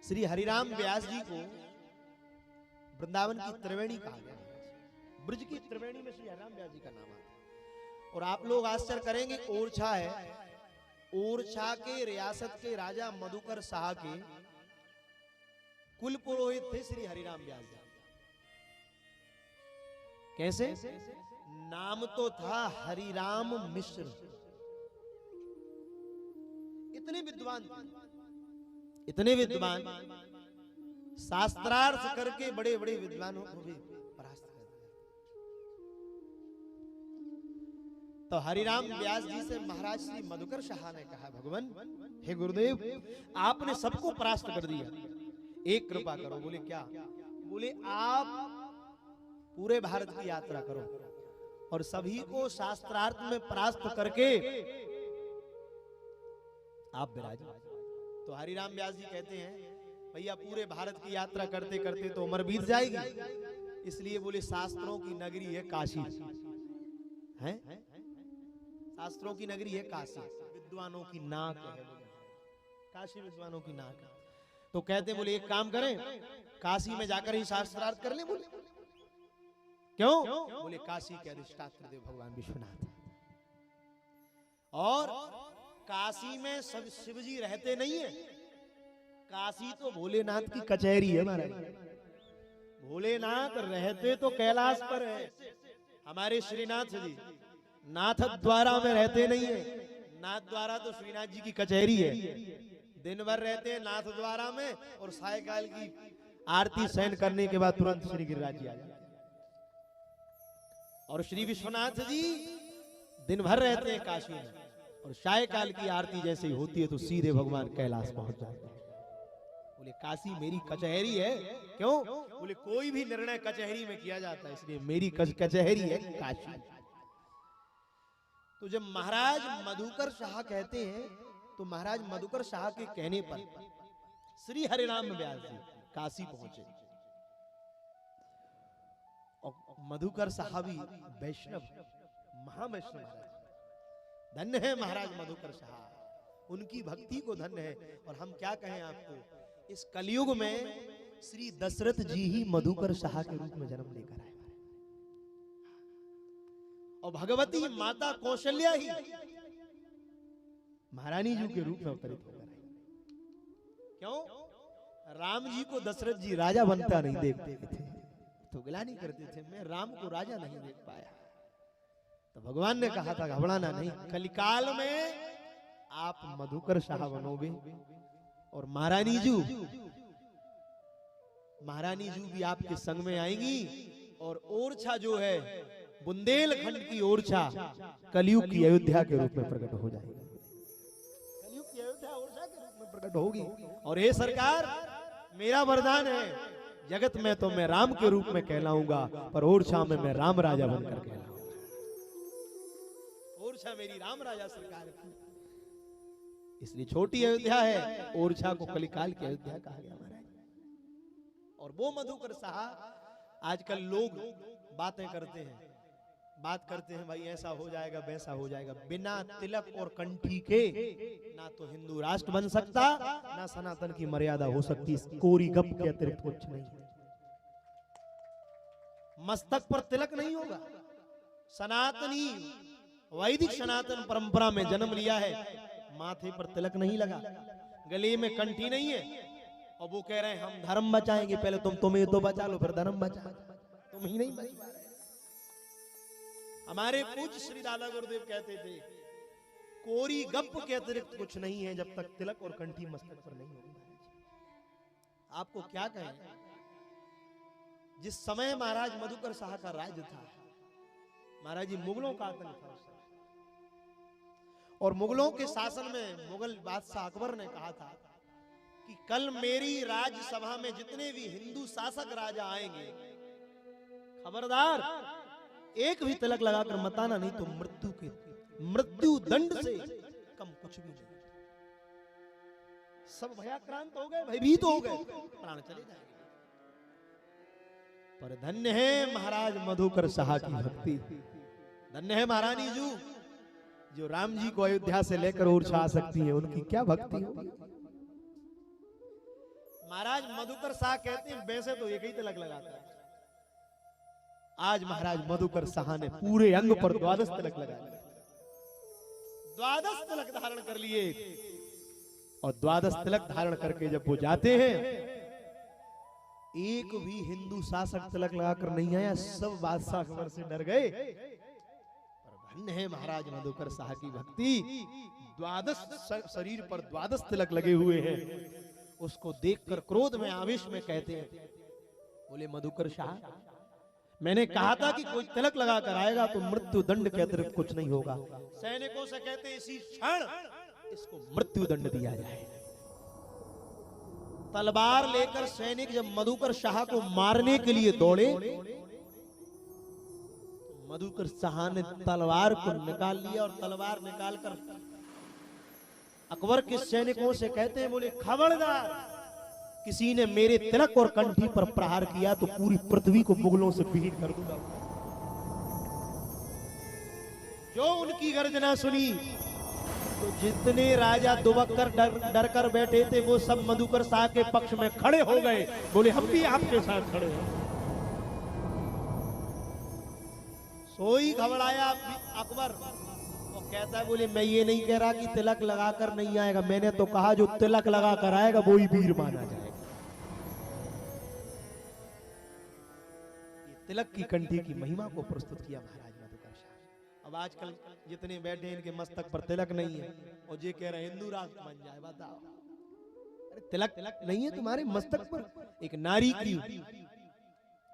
श्री हरिराम व्यास जी को वृंदावन की त्रिवेणी कहा गया। ब्रज की त्रिवेणी में श्री हरिराम व्यास जी का नाम आता है। और आप लोग आश्चर्य करेंगे, ओरछा है, ओरछा के रियासत के राजा मधुकर शाह के कुल पुरोहित थे श्री हरिराम व्यास जी। कैसे? नाम तो था हरिराम मिश्र। इतने विद्वान थे, इतने विद्वान, शास्त्रार्थ करके बड़े बड़े विद्वानों को भी परास्त कर दिया। तो हरिराम व्यास जी से महाराज श्री मधुकर शाह ने कहा, भगवान हे गुरुदेव, आपने सबको परास्त कर दिया, एक कृपा करो। बोले क्या? बोले आप पूरे भारत की यात्रा करो और सभी को शास्त्रार्थ में परास्त करके आप विराजो। तो हरिराम व्यास जी कहते हैं, भैया पूरे भारत की यात्रा करते करते तो उम्र बीत जाएगी, इसलिए बोले शास्त्रों की नगरी है काशी, है शास्त्रों की नगरी है काशी, विद्वानों की नाक है काशी, विद्वानों की नाक है। तो कहते बोले एक काम करें, काशी में जाकर ही शास्त्रार्थ कर ले। बोले क्यों? बोले काशी के अधिष्ठात्र देव भगवान विश्वनाथ, और काशी में सब शिव जी रहते नहीं है, काशी तो भोलेनाथ की कचहरी है महाराज। भोलेनाथ रहते तो कैलाश पर है, हमारे श्रीनाथ जी नाथ द्वारा में रहते नहीं है। नाथ द्वारा तो श्रीनाथ जी की कचहरी है, दिन भर रहते हैं नाथ द्वारा में, और सायकाल की आरती सहन करने के बाद तुरंत श्री गिरिराज जी आ जाते हैं। और श्री विश्वनाथ जी दिन भर रहते हैं काशी में, और सायकाल की आरती जैसे ही होती है तो सीधे भगवान कैलाश पहुंच जाते हैं। बोले काशी मेरी कचहरी है। क्यों? बोले कोई भी निर्णय कचहरी में किया जाता है, इसलिए मेरी कचहरी है काशी। तो जब महाराज मधुकर शाह कहते हैं, तो महाराज मधुकर शाह के कहने पर श्री हरिराम व्यास जी काशी पहुंचे। और मधुकर साहबी वैष्णव, महावैष्णव महाराज, धन्य है महाराज मधुकर शाह, उनकी भक्ति को धन्य है। और हम क्या कहें आपको, इस कलयुग में श्री दशरथ जी ही मधुकर शाह के रूप में जन्म लेकर आए, और भगवती माता कौशल्या ही महारानी जी के रूप में अवतरित होकर आई। क्यों? राम जी को दशरथ जी राजा बनता नहीं देखते थे, तो गिलानी करते थे, मैं राम को राजा नहीं देख पाया। तो भगवान ने कहा था घबराना नहीं, कलिकाल में आप मधुकर शाह बनोगे, और महारानी जू भी आपके संग में आएंगी। और ओरछा जो है बुंदेलखंड की ओरछा कलयुग की अयोध्या के रूप में प्रकट हो जाएगी, कलयुग की अयोध्या ओरछा के रूप में प्रकट होगी। और हे सरकार, मेरा वरदान है, जगत में तो मैं राम के रूप में कहलाऊंगा, पर ओरछा में मैं राम राजा बनकर कहलाऊंगा। ओरछा मेरी राम राजा सरकार की, इसलिए छोटी अयोध्या है, ओरछा को कलिकाल की अयोध्या कहा गया महाराज। और वो मधुकर शाह, आजकल लोग बातें करते हैं भाई ऐसा हो जाएगा वैसा हो जाएगा, बिना तिलक और कंठी के ना तो हिंदू राष्ट्र बन सकता, ना सनातन की मर्यादा हो सकती। कोरी गप के अतिरिक्त कुछ नहीं। मस्तक पर तिलक नहीं होगा, सनातनी वैदिक सनातन परंपरा में जन्म लिया है, माथे पर तिलक नहीं लगा, गले में कंठी नहीं है, और वो कह रहे हैं हम धर्म बचाएंगे। पहले तुम्हें तो बचा लो, फिर धर्म बचा, तुम ही नहीं बच पा रहे। हमारे पूज्य श्री दादा गुरुदेव कहते थे, कोरी गप के अतिरिक्त कुछ नहीं है जब तक तिलक और कंठी मस्तक पर नहीं होगी। आपको क्या कहें, जिस समय महाराज मधुकर शाह का राज्य था, महाराज जी मुगलों का आतंक था, और मुगलों के शासन में मुगल बादशाह अकबर ने कहा था कि कल मेरी राज्यसभा में जितने भी हिंदू शासक राजा आएंगे, खबरदार एक भी तिलक लगाकर मत आना, नहीं तो मृत्यु दंड से कम कुछ भी नहीं। सब भयाक्रांत हो गए, भयभीत हो गए, प्राण चले जाएंगे। पर धन्य है महाराज मधुकर शाह की भक्ति, धन्य है महारानी जू जो राम जी को अयोध्या से लेकर ओरछा आ सकती है, उनकी क्या भक्ति होगी। महाराज मधुकर शाह कहते हैं वैसे तो एक ही तिलक लगाता है, आज महाराज मधुकर शाह ने पूरे अंग पर 12 तिलक लगा लिए, 12 तिलक धारण कर लिए। और 12 तिलक धारण करके जब वो जाते हैं, एक भी हिंदू शासक तिलक लगाकर नहीं आया, सब बादशाह अकबर से डर गए। पर धन्य है महाराज मधुकर शाह की भक्ति, 12 शरीर पर 12 तिलक लगे हुए हैं। उसको देखकर क्रोध में आवेश में कहते हैं, बोले मधुकर शाह, मैंने कहा था कि कोई तिलक लगा कर आएगा तो मृत्यु दंड के अतिरिक्त कुछ नहीं होगा। सैनिकों से कहते हैं इसी क्षण इसको मृत्यु दंड दिया जाए। तलवार लेकर सैनिक जब मधुकर शाह को मारने के लिए दौड़े, मधुकर शाह ने तलवार को निकाल लिया और तलवार निकालकर अकबर के सैनिकों से कहते हैं, बोले खबरदार, किसी ने मेरे तिलक और कंठी पर प्रहार किया तो पूरी पृथ्वी को मुगलों से विहीन कर दूंगा। जो उनकी गर्जना सुनी तो जितने राजा दुबक्कर डर कर बैठे थे वो सब मधुकर शाह के पक्ष में खड़े हो गए, बोले हम भी आपके साथ खड़े हैं। सोई घबराया अकबर, वो कहता है, बोले मैं ये नहीं कह रहा कि तिलक लगाकर नहीं आएगा, मैंने तो कहा जो तिलक लगा कर आएगा वो ही वीर माना जाएगा। ये तिलक की कंठी की महिमा को प्रस्तुत किया महाराज मधुकर शाह। अब आजकल जितने बैठे इनके मस्तक पर तिलक नहीं है और ये कह रहे हिंदू राष्ट्र बन जाए, बताओ। अरे तिलक नहीं है तुम्हारे मस्तक पर, एक नारी की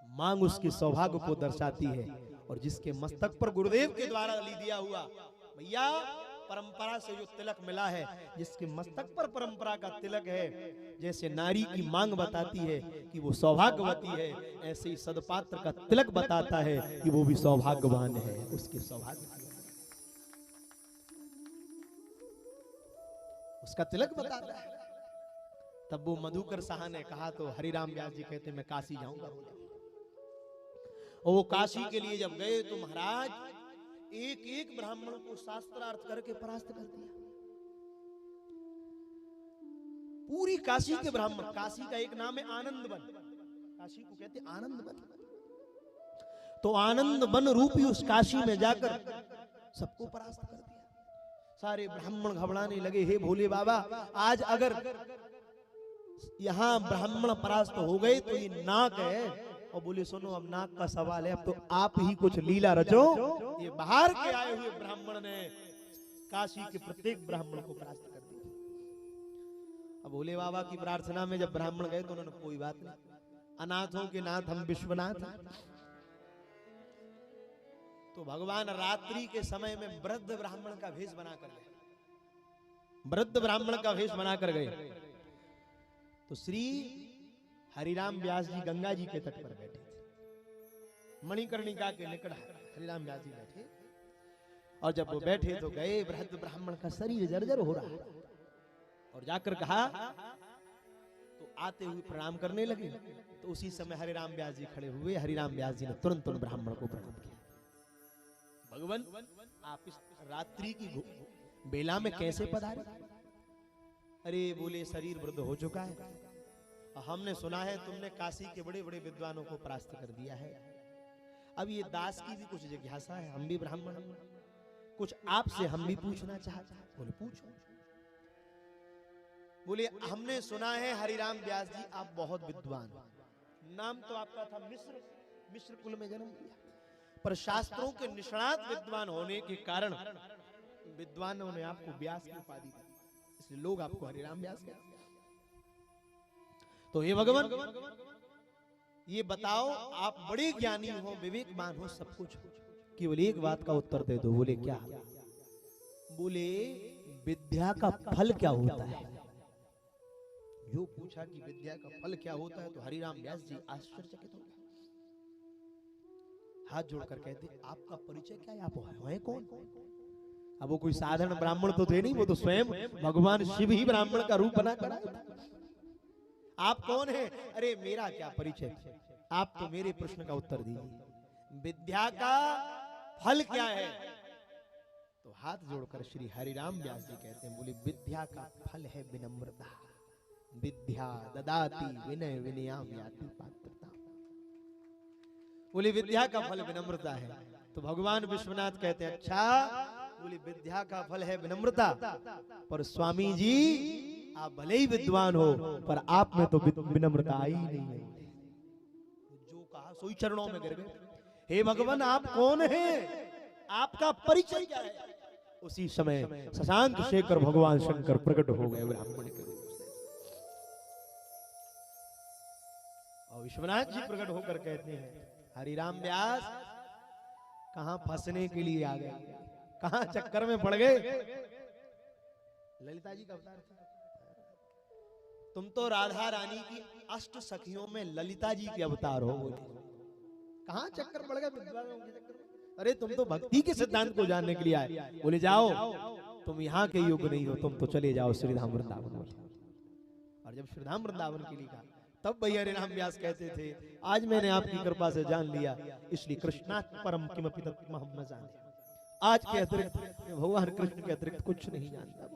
मांग उसके सौभाग्य को दर्शाती है, और जिसके मस्तक पर गुरुदेव के द्वारा ली दिया हुआ भैया परंपरा से जो तिलक मिला है, जिसके मस्तक पर परंपरा का तिलक है, जैसे नारी की मांग बताती है कि वो सौभाग्यवती है, ऐसे ही सदपात्र का तिलक बताता है कि वो भी सौभाग्यवान है, उसके सौभाग्य उसका तिलक बताता है। तब वो मधुकर शाह ने कहा तो हरिराम व्यास जी कहते मैं काशी जाऊंगा। और वो काशी के लिए जब गए तो महाराज एक एक ब्राह्मण को शास्त्रार्थ करके परास्त कर दिया। पूरी काशी के ब्राह्मण, काशी का एक नाम है आनंद वन, काशी को कहते आनंद वन। तो आनंद वन रूपी उस काशी में जाकर सबको परास्त कर दिया। सारे ब्राह्मण घबराने लगे, हे भोले बाबा, आज अगर यहाँ ब्राह्मण परास्त हो गए तो ये नाक है। और बोले सुनो, अब नाक का सवाल है, अब तो आप ही कुछ लीला रचो। ये बाहर के आए हुए ब्राह्मण ने काशी के प्रत्येक ब्राह्मण को परास्त कर दिया। अब भोले बाबा की प्रार्थना में जब ब्राह्मण गए तो उन्होंने कोई बात नहीं, अनाथों के नाथ हम विश्वनाथ हैं। तो भगवान रात्रि के समय में वृद्ध ब्राह्मण का भेष बनाकर गए, वृद्ध ब्राह्मण का भेष बनाकर गए। तो श्री हरिराम व्यास जी गंगा जी के तट पर बैठे थे, मणिकर्णिका के निकट हरिराम व्यास जी बैठे। और जब वो बैठे तो गए, वृद्ध ब्राह्मण का शरीर जर्जर हो रहा है, और जाकर कहा तो आते हुए प्रणाम करने लगे। तो उसी समय हरिराम व्यास जी खड़े हुए। हरिराम व्यास जी ने तुरंत उन ब्राह्मण को प्रणाम किया। भगवान, आप इस रात्रि की बेला में कैसे पधारे? अरे बोले, शरीर वृद्ध हो चुका है, हमने सुना है तुमने काशी के बड़े बड़े विद्वानों को परास्त कर दिया है। अब ये दास की भी कुछ जिज्ञासा है, हम भी ब्राह्मण हैं, कुछ आपसे हम भी पूछना चाहते हैं। बोले पूछो। बोले हमने सुना है हरिराम व्यास जी आप बहुत विद्वान, नाम तो आपका था मिश्र कुल में जन्म लिया, पर शास्त्रों के निष्णात विद्वान होने के कारण विद्वानों ने आपको व्यास की उपाधि दी, इसलिए लोग आपको हरिराम व्यास कहते हैं। तो हे भगवान, ये बताओ आप बड़े ज्ञानी हो, विवेकवान हो, सब कुछ, केवल एक बात का उत्तर दे दो। बोले क्या? बोले विद्या का फल क्या होता है? जो पूछा कि विद्या का फल क्या होता है तो हरिराम व्यास जी आश्चर्यचकित हो गए, हाथ जोड़कर कहते आपका परिचय क्या है, आप हैं कौन? अब वो कोई साधारण ब्राह्मण तो थे नहीं, वो तो स्वयं भगवान शिव ही ब्राह्मण का रूप बना कर आए। आप कौन है? अरे मेरा क्या परिचय, आप तो मेरे प्रश्न का उत्तर दीजिए, विद्या का फल क्या है? तो हाथ जोड़कर श्री हरिराम व्यास जी कहते हैं, बोले विद्या का फल है विनम्रता। विद्या ददाति विनय विनयाम याति पात्रता। बोले विद्या का फल विनम्रता है। तो भगवान विश्वनाथ कहते हैं अच्छा, बोले विद्या का फल है विनम्रता, पर स्वामी जी आप भले ही विद्वान हो पर आप में तो विनम्रता आई नहीं है। जो कहा सोई चरणों में गिर गए। हे भगवान आप कौन हैं, आपका परिचय क्या है? उसी समय शशांक शेखर भगवान शंकर प्रकट हो गए ब्राह्मण के रूप से। और विश्वनाथ जी प्रकट होकर कहते हैं हरिराम व्यास कहां फंसने के लिए आ गए, कहां चक्कर में पड़ गए। ललिता जी का अवतार था। तुम तो राधा रानी की अष्ट सखियों में ललिता जी के अवतार हो। बोले कहां चक्कर पड़ गए विद्वानों के चक्कर में? अरे तुम तो भक्ति के सिद्धांत को जानने के लिए आए। बोले जाओ तुम यहाँ के योग्य नहीं हो, तुम तो चले जाओ श्रीधाम वृंदावन। और जब श्रीधाम वृंदावन के लिए कहा तब भैया हरिराम व्यास कहते थे आज मैंने आपकी कृपा से जान लिया, इसलिए कृष्णात् परम किमपि तत्त्वमहं न जाने। आज के अतिरिक्त भगवान कृष्ण के अतिरिक्त कुछ नहीं जानता।